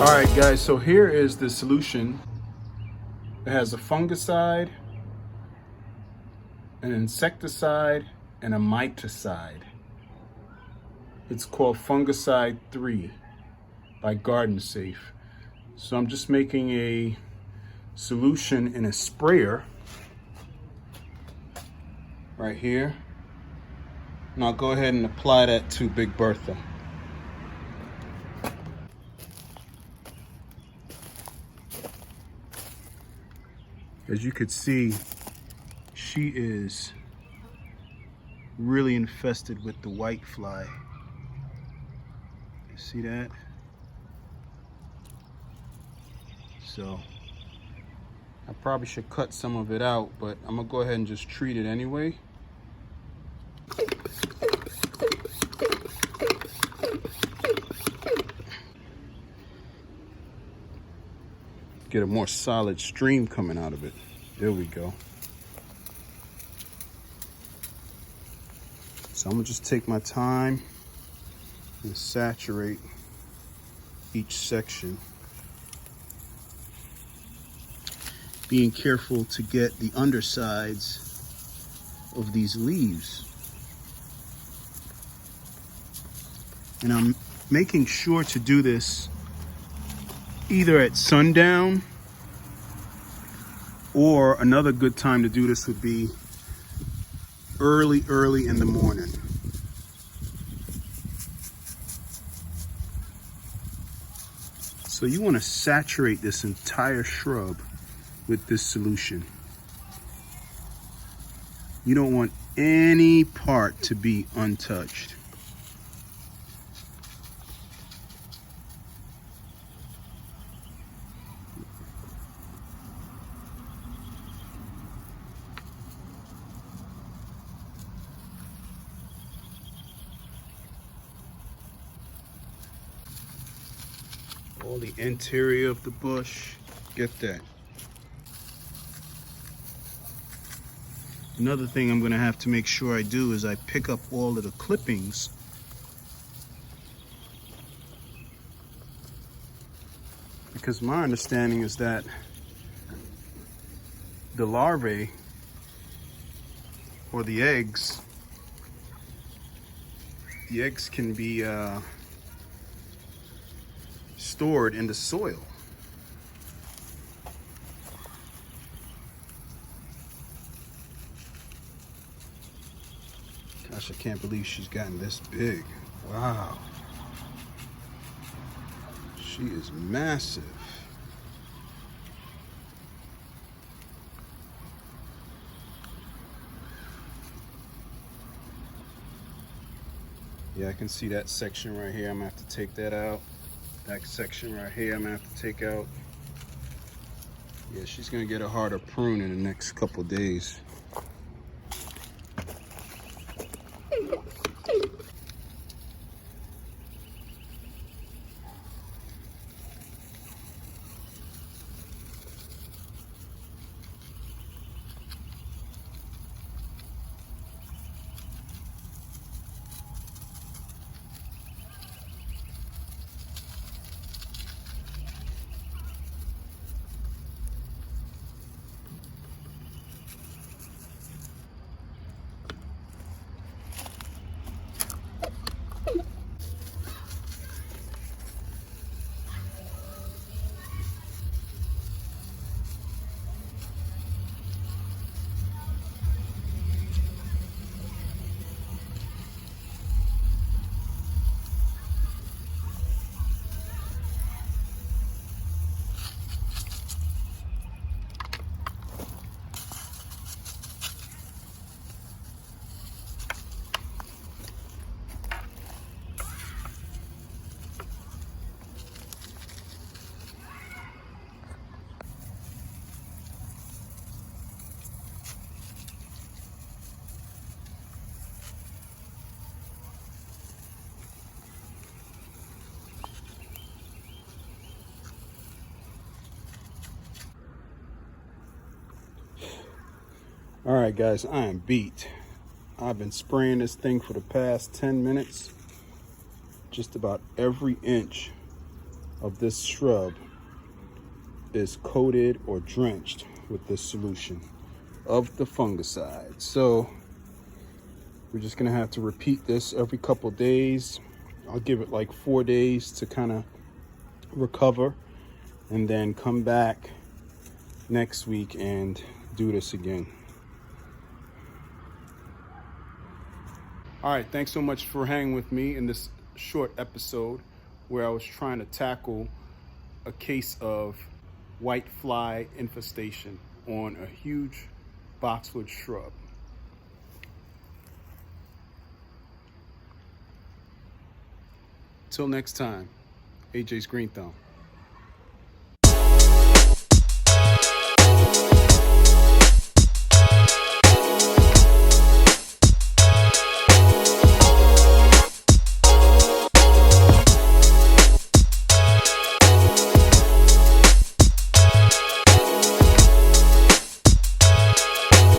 All right, guys, so here is the solution. It has a fungicide, an insecticide, and a miticide. It's called Fungicide 3 by Garden Safe. So I'm just making a solution in a sprayer right here. And I'll go ahead and apply that to Big Bertha. As you could see, she is really infested with the whitefly. You see that? So I probably should cut some of it out, but I'm gonna go ahead and just treat it anyway. Get a more solid stream coming out of it. There we go. So I'm gonna just take my time and saturate each section. Being careful to get the undersides of these leaves. And I'm making sure to do this either at sundown, or another good time to do this would be early in the morning. So you want to saturate this entire shrub with this solution. You don't want any part to be untouched. All the interior of the bush, get that. Another thing I'm gonna have to make sure I do is I pick up all of the clippings because my understanding is that the larvae or the eggs can be stored in the soil. Gosh, I can't believe she's gotten this big. Wow. She is massive. Yeah, I can see that section right here. I'm gonna have to take that out. That section right here, I'm gonna have to take out. Yeah, she's gonna get a harder prune in the next couple days. All right, guys, I am beat. I've been spraying this thing for the past 10 minutes. Just about every inch of this shrub is coated or drenched with this solution of the fungicide. So we're just gonna have to repeat this every couple days. I'll give it like 4 days to kind of recover, and then come back next week and do this again. All right, thanks so much for hanging with me in this short episode where I was trying to tackle a case of whitefly infestation on a huge boxwood shrub. Till next time, AJ's Green Thumb.